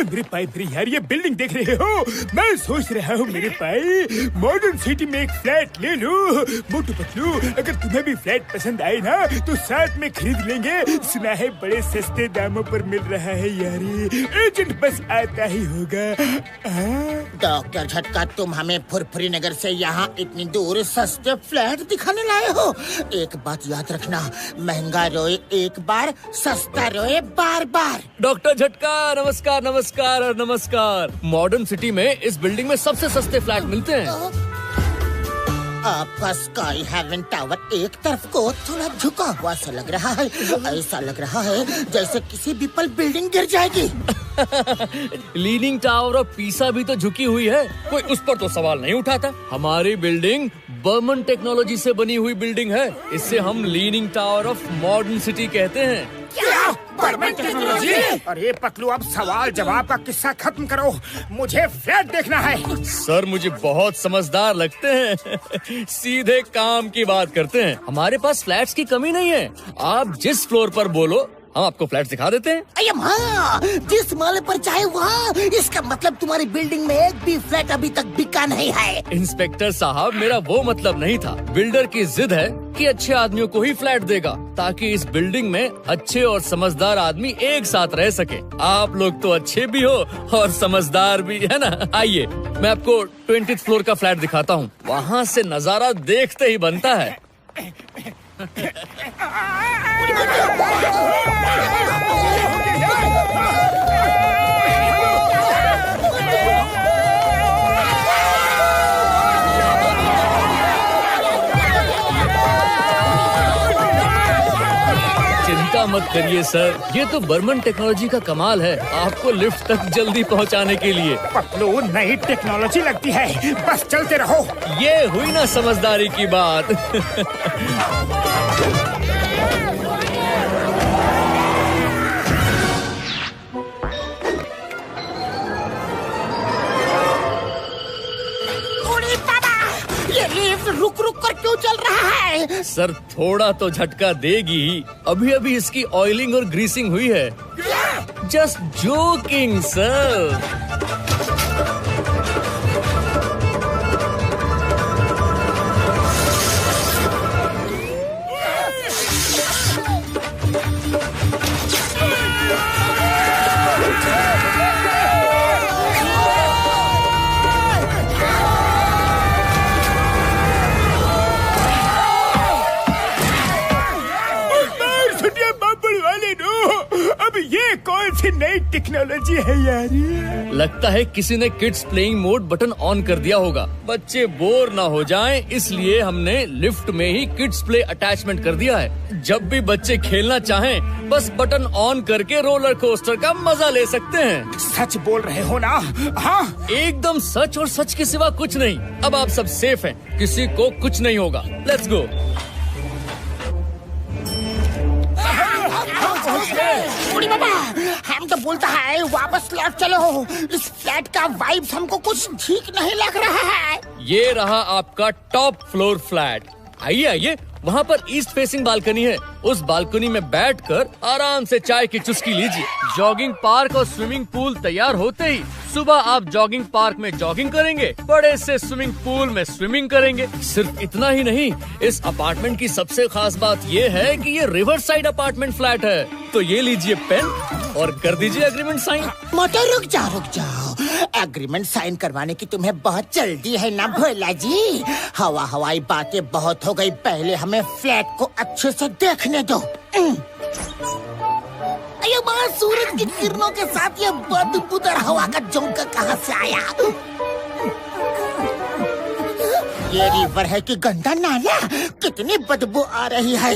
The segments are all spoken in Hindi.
मेरे भाई मेरे यार, ये बिल्डिंग देख रहे हो? मैं सोच रहा हूँ मेरे भाई, मॉडर्न सिटी में एक फ्लैट ले लो। मोटू पतलू, अगर तुम्हें भी फ्लैट पसंद आए ना तो साथ में खरीद लेंगे। सुना है बड़े सस्ते दामों पर मिल रहा है यार, एजेंट बस आता ही होगा। डॉक्टर झटका, तुम हमें फुरफुरी नगर से यहाँ इतनी दूर सस्ते फ्लैट दिखाने लाए हो? एक बात याद रखना, महंगा रोए एक बार, सस्ता रोए बार बार। डॉक्टर झटका, नमस्कार नमस्कार और नमस्कार। मॉडर्न सिटी में इस बिल्डिंग में सबसे सस्ते फ्लैट मिलते हैं। आपका स्काई हेवन टावर एक तरफ को थोड़ा झुका हुआ सा लग रहा है। ऐसा लग रहा है जैसे किसी भी पल बिल्डिंग गिर जाएगी। लीनिंग टावर ऑफ पीसा भी तो झुकी हुई है, कोई उस पर तो सवाल नहीं उठाता। हमारी बिल्डिंग बर्मन टेक्नोलॉजी से बनी हुई बिल्डिंग है, इससे हम leaning tower of modern city कहते हैं। क्या बर्मन टेक्नोलॉजी? अरे पतलू, अब सवाल जवाब का किस्सा खत्म करो, मुझे फ्लैट देखना है। सर मुझे बहुत समझदार लगते हैं, सीधे काम की बात करते हैं। हमारे पास फ्लैट्स की कमी नहीं है, आप जिस फ्लोर पर बोलो हम आपको फ्लैट दिखा देते हैं। हाँ, जिस माले पर चाहे वहाँ। इसका मतलब तुम्हारी बिल्डिंग में एक भी फ्लैट अभी तक बिका नहीं है। इंस्पेक्टर साहब, मेरा वो मतलब नहीं था। बिल्डर की जिद है कि अच्छे आदमियों को ही फ्लैट देगा, ताकि इस बिल्डिंग में अच्छे और समझदार आदमी एक साथ रह सके। आप लोग तो अच्छे भी हो और समझदार भी, है ना? आइए मैं आपको 20th फ्लोर का फ्लैट दिखाता हूँ। वहाँ से नजारा देखते ही बनता है। चिंता मत करिए सर, ये तो बर्मन टेक्नोलॉजी का कमाल है, आपको लिफ्ट तक जल्दी पहुंचाने के लिए। पतलू, नई टेक्नोलॉजी लगती है, बस चलते रहो। ये हुई ना समझदारी की बात। रुक रुक कर क्यों चल रहा है? सर थोड़ा तो झटका देगी, अभी अभी इसकी ऑयलिंग और ग्रीसिंग हुई है। Just joking sir. अब ये कौन सी नई टेक्नोलॉजी है यार? लगता है किसी ने kids playing mode button on कर दिया होगा। बच्चे बोर ना हो जाएं, इसलिए हमने लिफ्ट में ही किड्स प्ले अटैचमेंट कर दिया है। जब भी बच्चे खेलना चाहें, बस बटन ऑन करके रोलर कोस्टर का मजा ले सकते हैं। सच बोल रहे हो ना? हाँ एकदम सच, और सच के सिवा कुछ नहीं। अब आप सब सेफ हैं, किसी को कुछ नहीं होगा। Let's go. बाबा, हम तो बोलता है वापस फ्लैट चलो। इस फ्लैट का वाइब्स हमको कुछ ठीक नहीं लग रहा है। ये रहा आपका टॉप फ्लोर फ्लैट। आइए आइए, वहाँ पर ईस्ट फेसिंग बालकनी है। उस बालकनी में बैठकर आराम से चाय की चुस्की लीजिए। जॉगिंग पार्क और स्विमिंग पूल तैयार होते ही सुबह आप जॉगिंग पार्क में जॉगिंग करेंगे, बड़े से स्विमिंग पूल में स्विमिंग करेंगे। सिर्फ इतना ही नहीं, इस अपार्टमेंट की सबसे खास बात ये है कि ये रिवर साइड अपार्टमेंट फ्लैट है। तो ये लीजिए पेन और कर दीजिए एग्रीमेंट साइन। मोटर रुक जाओ। एग्रीमेंट साइन करवाने की तुम्हें बहुत जल्दी है ना भोला जी? हवाई बातें बहुत हो गई, पहले हमें फ्लैट को अच्छे से देखने दो। सूरज की किरणों के साथ ये बदबूदार हवा का झोंका कहाँ से आया? ये रिवर है कि गंदा नाला? कितनी बदबू आ रही है।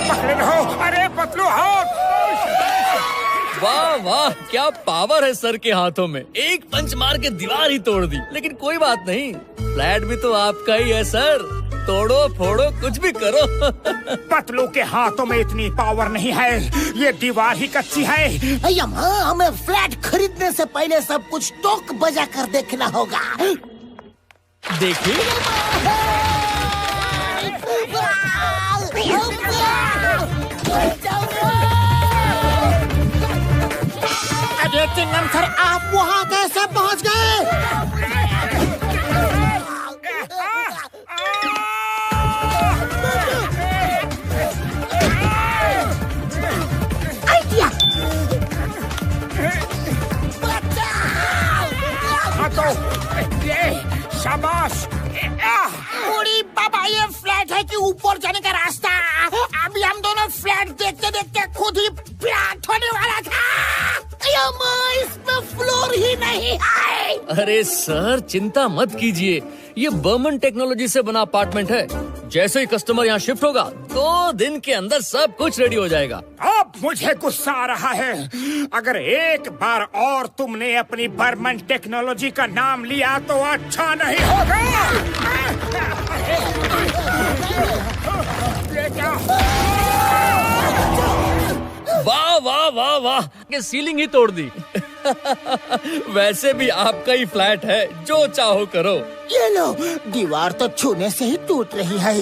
पकड़े रहो। अरे पतलू, हाथ। वाह वाह, क्या पावर है सर के हाथों में। एक पंच मार के दीवार ही तोड़ दी। लेकिन कोई बात नहीं, फ्लैट भी तो आपका ही है सर। तोड़ो फोड़ो कुछ भी करो। पतलू के हाथों में इतनी पावर नहीं है, ये दीवार ही कच्ची है। हमें फ्लैट खरीदने से पहले सब कुछ टोक बजा कर देखना होगा। देखिए अरे चिंगम सर, आप वहाँ कैसे पहुँच गए? आइडिया! शाबाश। उड़ी बाबा, ये फ्लैट है कि ऊपर जाने का रास्ता? अभी हम दोनों फ्लैट देखते देखते खुद ही फ्लैट होने वाला था। इसमें फ्लोर ही नहीं है। अरे सर, चिंता मत कीजिए, ये बर्मन टेक्नोलॉजी से बना अपार्टमेंट है। जैसे ही कस्टमर यहाँ शिफ्ट होगा 2 दिन के अंदर सब कुछ रेडी हो जाएगा। अब मुझे गुस्सा आ रहा है। अगर एक बार और तुमने अपनी बर्मन टेक्नोलॉजी का नाम लिया तो अच्छा नहीं होगा। वाह वाह वाह वाह, ये सीलिंग ही तोड़ दी। वैसे भी आपका ही फ्लैट है, जो चाहो करो। ये लो, दीवार तो छूने से ही टूट रही है।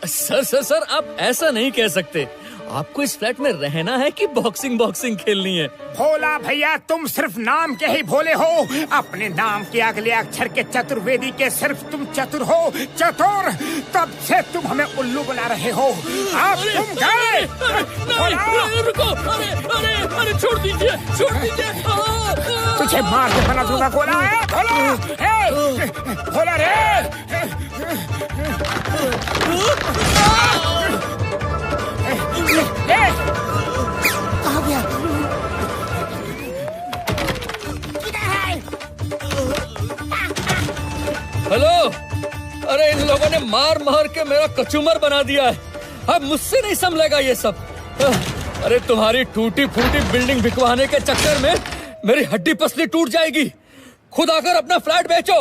सर सर सर, आप ऐसा नहीं कह सकते। आपको इस फ्लैट में रहना है कि बॉक्सिंग खेलनी है? भोला भैया, तुम सिर्फ नाम के ही भोले हो। अपने नाम के अगले अक्षर के चतुर्वेदी के सिर्फ तुम चतुर हो। चतुर, तब से तुम हमें उल्लू बुला रहे हो। अब तुम गए। रुको, अरे छोड़ दीजिए। तुझे मार के बना दूंगा। भोला, भोला रे। आ गया। हेलो, अरे इन लोगों ने मार के मेरा कचूमर बना दिया है। अब मुझसे नहीं संभलेगा ये सब। अरे तुम्हारी टूटी फूटी बिल्डिंग बिकवाने के चक्कर में मेरी हड्डी पसली टूट जाएगी। खुद आकर अपना फ्लैट बेचो।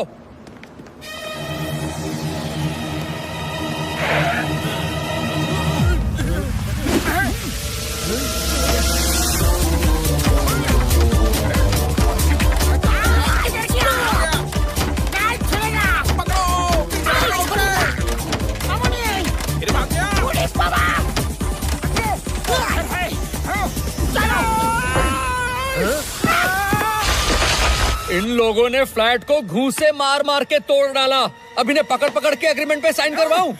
इन लोगों ने फ्लैट को घूंसे मार के तोड़ डाला। अब इन्हें पकड़ के एग्रीमेंट पे साइन करवाऊं?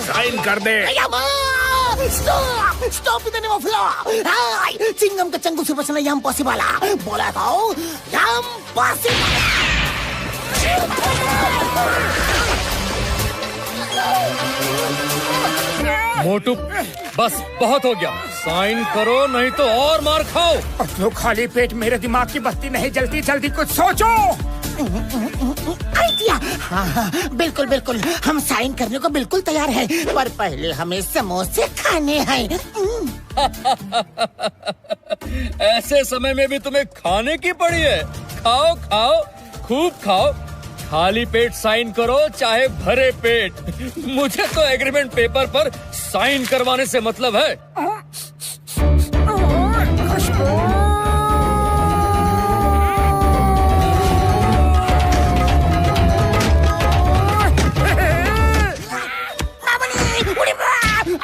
साइन कर दे। Stop in the name of law. Chewing gum के चंगुल से बचना यम पॉसिबल। बोला था यम पॉसिबल। मोटू, बस बहुत हो गया। साइन करो नहीं तो और मार खाओ। अब तो खाली पेट मेरे दिमाग की बत्ती नहीं जलती। जल्दी कुछ सोचो। आइडिया। हाँ, बिल्कुल हम साइन करने को बिल्कुल तैयार हैं, पर पहले हमें समोसे खाने हैं। ऐसे समय में भी तुम्हें खाने की पड़ी है? खाओ खूब खाओ। खाली पेट साइन करो चाहे भरे पेट। मुझे तो एग्रीमेंट पेपर पर साइन करवाने से मतलब है।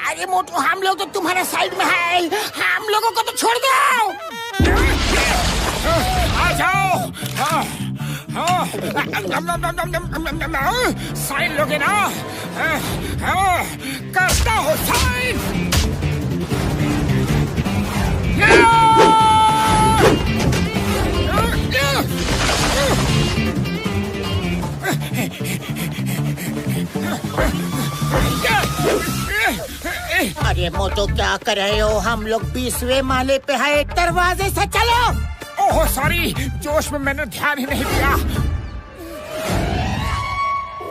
अरे मोटू, हम लोग तो तुम्हारे साइड में है। हम लोगों को तो छोड़ दो। आ जाओ। साइन लोगे ना? करता हो साइन। अरे मोटू, क्या कर रहे हो? हम लोग 20वें माले पे है। दरवाजे से चलो। ओह सॉरी, जोश में मैंने ध्यान ही नहीं दिया।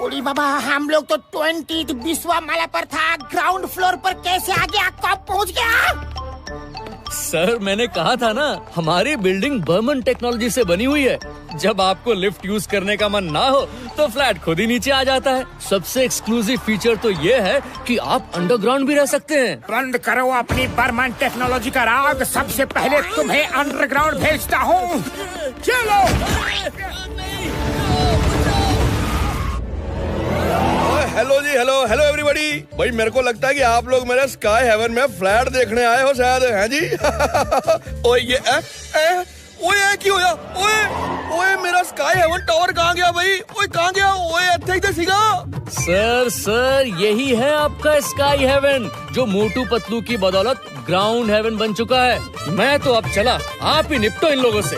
ओली बाबा, हम लोग तो 20वां माला पर था। ग्राउंड फ्लोर पर कैसे आ गया? कब पहुंच गया? सर, मैंने कहा था ना, हमारी बिल्डिंग बर्मन टेक्नोलॉजी से बनी हुई है। जब आपको लिफ्ट यूज करने का मन ना हो तो फ्लैट खुद ही नीचे आ जाता है। सबसे एक्सक्लूसिव फीचर तो ये है कि आप अंडरग्राउंड भी रह सकते हैं। बंद करो अपनी बर्मन टेक्नोलॉजी का राग। सबसे पहले तुम्हें अंडरग्राउंड भेजता हूँ। चलो। हेलो जी, हेलो हेलो एवरीबॉडी। भाई मेरे को लगता है कि आप लोग मेरे स्काई हेवन में फ्लैट देखने आए हो शायद, हैं जी? ओए ये ओए की होया? ओए मेरा स्काई हेवन टावर कहाँ गया भाई? ओए कहाँ गया? ओए ਇੱਥੇ ਹੀ ਤੇ ਸੀਗਾ। सर यही है आपका स्काई हेवन, जो मोटू पतलू की बदौलत ग्राउंड हेवन बन चुका है। मैं तो अब चला, आप ही निपटो इन लोगों से।